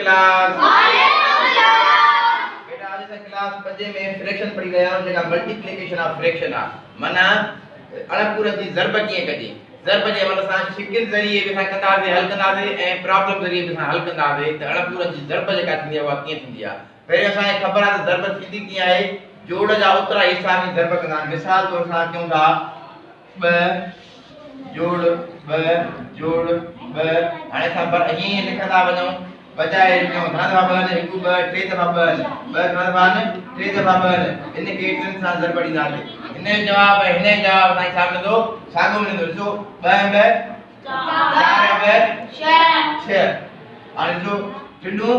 class बेटा आज असां class 5 में फ्रैक्शन पढ़ी रहिया आहियूं जेका मल्टीप्लिकेशन ऑफ फ्रैक्शन आहे माना अणपूरनि जी ज़रब कीअं कजे ज़रब जे अमल सां शिकिल ज़रिए बि असां कंदासीं हल कंदासीं ऐं प्रॉब्लम ज़रिए बि असां हल कंदासीं त अणपूरनि जी ज़रब जेका थींदी आहे उहा कीअं थींदी आहे पहिरियों असांखे ख़बर आहे त ज़रब थींदी कीअं आहे जोड़ जा ओतिरा हिसा में ज़रब कंदा आहिनि मिसाल तौर सां कयूं था 2 जोड़ 2 जोड़ 2 हाणे असां पर ईअं लिखंदा वञूं बजाए लिखूं घणा दफ़ा 2 1 2 3 दफ़ा 2 2 घणा दफ़ा 3 दफ़ा 2 इन खे टिनि सां ज़रब ॾींदासीं हिन जो जवाब असांखे छा मिलंदो साॻियो मिलंदो ॾिसो 2 4 6 हाणे ॾिसो टिंडू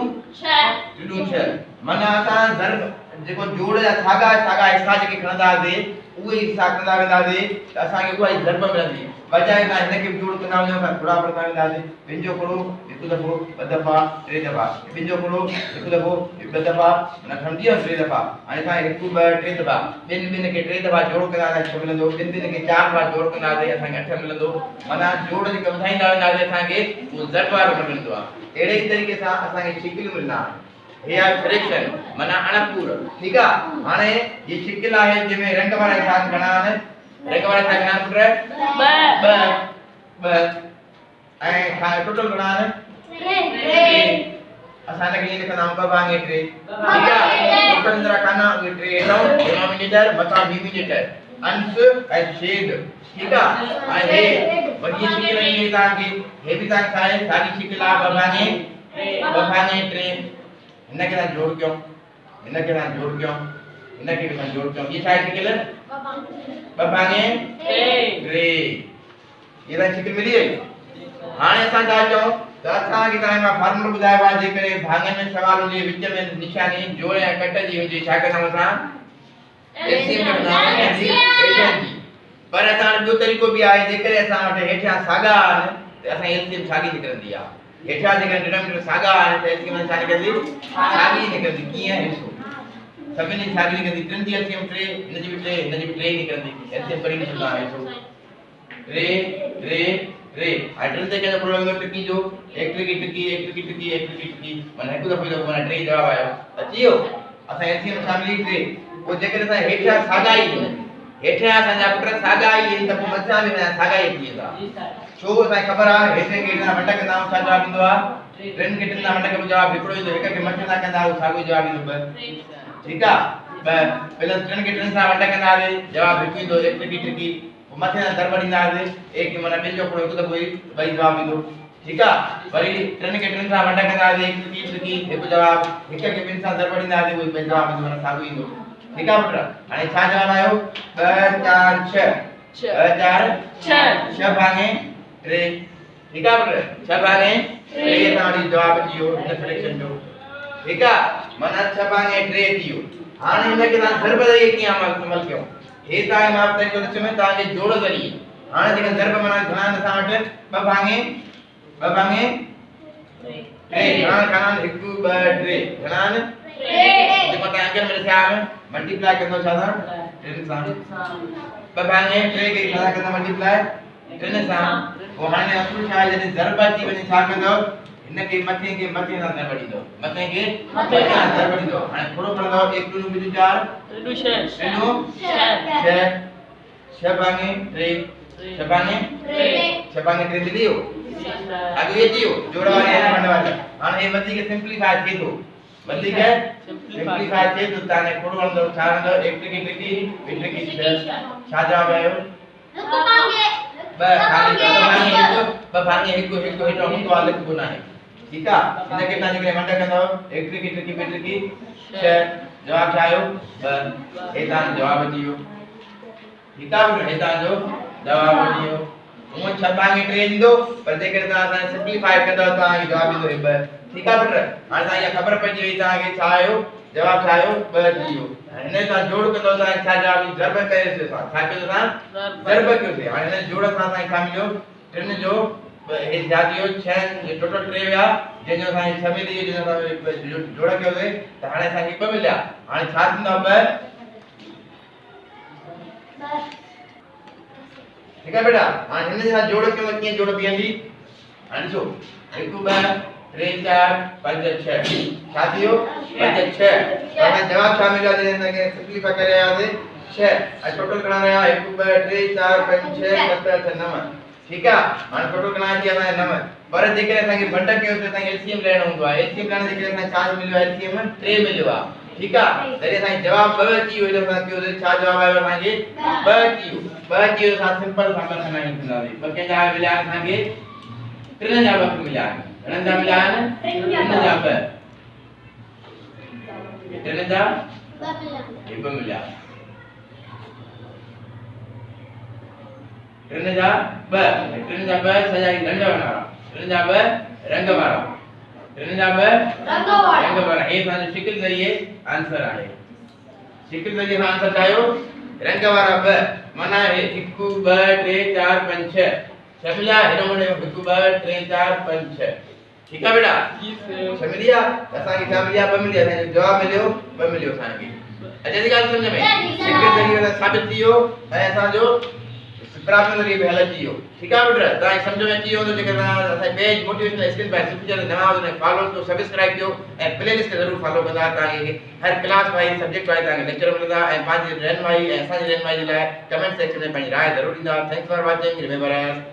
6 माना असां ज़रब जेको जोड़ जा साॻा हिसा जेके खणंदासीं उहे हिसा कंदा वेंदासीं त असांखे उहा ई ज़रब मिलंदी बजाए असां हिन खे जोड़ कंदा वञूं था थोड़ा कंदा वेंदासीं ॿिनि जो खणो हिकु दफ़ो ॿ दफ़ा टे दफ़ा ॿिनि जो खणो हिकु दफ़ो ॿ दफ़ा माना सम्झी वियो टे दफ़ा हाणे असां हिकु ॿ टे दफ़ा ॿिनि खे टे दफ़ा जोड़ कंदासीं 6 मिलंदो ॿिनि खे 4 दफ़ा जोड़ कंदासीं असांखे 8 मिलंदो माना जोड़ जेके वधाईंदा वेंदासीं असांखे उहो ज़रब वारो मिलंदो आहे अहिड़े ई तरीक़े सां असांखे शिकिल मिलंदा आहिनि हे आहे फ्रैक्शन माना अणपूर ठीक आहे हाणे ये शिकिल आहे जंहिंमें रंग वारा हिसाब घणा आहिनि रंग वारा हिसाब घणा पुट 2 ऐं टोटल घणा आहिनि 3 असां हिनखे ईअं लिखंदा आहियूं 2 भाङे 3 ठीक आहे टोटल जरा काना उहे 3 हेठों डिनोमिनेटर मथां डिनोमिनेटर अंश ऐं छेद ठीक आहे ऐं हे वॾी शिकिल ईंदी तव्हांखे हे बि तव्हांखे आहे साॻी शिकिल आहे 2 भाङे 3 इनके साथ जोड़ क्यों इनके साथ जोड़ क्यों इनके साथ जोड़ क्यों ये साइड शिकिल बभागे 3 ये वाली शिकिल मिली है हाणे असां छा चऊं त असां के टाइम में फार्मूला बुधायो आहे जे करे भाङे में सवाल हुजे विच में निशानी जोड़ ऐं कट जी हुजे छा कंदा असां एलसीएम कढंदा एलसीएम पर असां ॿियो तरीक़ो बि आहे जे करे असां वटि हेठियां साॻा आहिनि त असां एलसीएम साॻी निकिरंदी आहे हेठा जेका डिनोमिनेटर साॻा आहे त एलसीएम छा निकिरंदी साॻी निकिरंदी कीअं ॾिसो सभिनी जी साॻी निकिरंदी टिनि जी एलसीएम 3 हिन जी बि 3 हिन जी बि 3 निकिरंदी एलसीएम पढ़ी ॾिसो आहे ॾिसो 3 हाइड्रोजन ते केॾो प्रोग्राम टिकी जो एक टिकी माना हिकु दफ़ो जो माना 3 जवाब आयो अची वियो असां एलसीएम छा मिली 3 पोइ जेकर असां हेठा साॻा ई हेठा असांजा पुट साॻा ई त पोइ मथां बि साॻा ई थी वेंदा छो असांखे ख़बर आहे हेठे खे ना मटक कंदा छा जवाब ईंदो आहे टिनि खे टिनि मटक जो जवाब हिकिड़ो ईंदो हिक खे मथे सां कंदा साॻियो जवाब ईंदो 2 ठीक आहे पहले टिनि खे टिनि सां मटक कंदासीं जवाब हिकु ईंदो एक टिकी पोइ मथे सां ज़रब ॾींदासीं एक माना ॿिनि जो हिकु दफ़ो ई ॿई जवाब ईंदो ठीक आहे वरी टिनि खे टिनि सां मटक कंदासीं एक टिकी हिकु जवाब हिक खे ॿिनि सां ज़रब ॾींदासीं उहो ॿई जवाब ईंदो माना साॻियो ईंदो ठीक आहे पुट हाणे छा जवाब आयो 2 4 6 भाङे 3 ठीक है बोले 6 भागे 3 हमारी जवाब दियो फ्रैक्शन जो ठीक है माना 6 भागे 3 दियो हाने इनके साथ ज़रब दे की अमल क्यों हे ताई माप तरीको में ताके जोड़ जरिए हाने जेका ज़रब माना घणा असां वटि 2 भागे 3 घणा 1 2 3 घणा 3 जेको ता अंकन में लिखिया है मल्टीप्लाई कंदो छा था 3 सां 2 भागे 3 के छा कंदा मल्टीप्लाई 3 सां वो हाने असुल छा जने ज़रब थी वने छा कंदो इनके मथे सां ज़रब ॾींदो मथे सां ज़रब ॾींदो हाने थोड़ो पढ़ंदो 1 2 2 4 2 6 भागे 3 6 भागे 3 दियो आगे ये दियो जोड़ा वाले है बंद वाले हाने ये मती के सिंपलीफाई थी दो मती के सिंपलीफाई थी तो ताने थोड़ो अंदर छा अंदर 1 टिकी छा जवाब आयो भाङे हिकु हेठो हूंदो आहे लिखबो न आहे ठीकु आहे हिनखे तव्हां जेके मंड कंदव एक टिकी 6 जवाब छा आयो 2 हे तव्हां जवाब अची वियो ठीकु आहे हे तव्हांजो जवाब अची वियो हूअं 6 भाङे 3 ईंदो पर जेकर तव्हां सिंपलीफाई कंदव तव्हांखे जवाब ईंदो 2 ठीकु आहे पुट हाणे तव्हांखे ख़बर पइजी वई तव्हांखे छा आयो जवाब छा आयो 2 थी वियो हिन सां जोड़ कंदो तव्हांखे छा जवाब ज़रब कयोसीं असां छा कयो असां ज़रब कयोसीं हाणे हिन जोड़ सां असांखे छा मिलियो 3 जो हे छा थियो 6 टोटल 3 विया जंहिंजो असांखे 6 मिली जंहिंजो असां जोड़ कयोसीं त हाणे असांखे 2 मिलिया हाणे छा थींदो 2 ठीक है बेटा हां हिन सां जोड़ कयो कीअं जोड़ बीहंदी हाणे ॾिसो 1 2 3 4 5 6 छा थियो 5 6 हाणे जवाब छा मिलियो जने तके सिंपलीफाई करे आयासे 6 आ टोटल करणा रहा 1 2 3 4 5 6 7 8 9 ठीक है हाणे टोटल करणा थी असा 9 पर जेके असा के बंड कयो त असा एलसीएम लेणो हुंदो आहे एलसीएम लेण जेके असा चार्ज मिलियो एलसीएम 3 मिलियो आ ठीक है तरी असा जवाब 2 अची वियो असा कयो छा जवाब आयो असा के 2 अची वियो असा सिंपल सां करना ही थींदासी पर के जा मिलिया असा के 3 जा वक्त मिलिया घणन जा मिलिया आहिनि 3 जा 2 3 जा 2 मिलिया 3 जा 2 सजा की रंग वारा 3 जा 2 रंग वारा 3 जा 2 रंग वारा ए सां शिकिल ज़रिए आंसर आहे शिकिल ज़रिए आंसर आयो रंग वारा 2 माना 1 2 3 4 5 6 मिलिया हिन मोने 1 2 3 4 5 6 ठीक है बेटा मिलिया असा की क्या मिलिया 2 मिलिया जवाब मिलियो 2 मिलियो असा की अच्छा जी ॻाल्हि समझ में शिकिल ज़रिए साबित थियो ऐं असा जो प्राप्त ज़रिए भी हल जियो ठीक है बेटा ता समझ में अची तो जेकर असा पेज मोटिवेशनल स्किल बाय सुफी जो नवा उन्हें फॉलो तो सब्सक्राइब कयो ए प्लेलिस्ट जरूर फॉलो कंदा ताकि हर क्लास वाइज सब्जेक्ट वाइज ताकि लेक्चर मिलदा ए पांच रहनुमाई ए असा रहनुमाई जे लाइ कमेंट सेक्शन में पंहिंजी राय जरूर ॾींदा थैंक्स फॉर वाचिंग रिमेंबर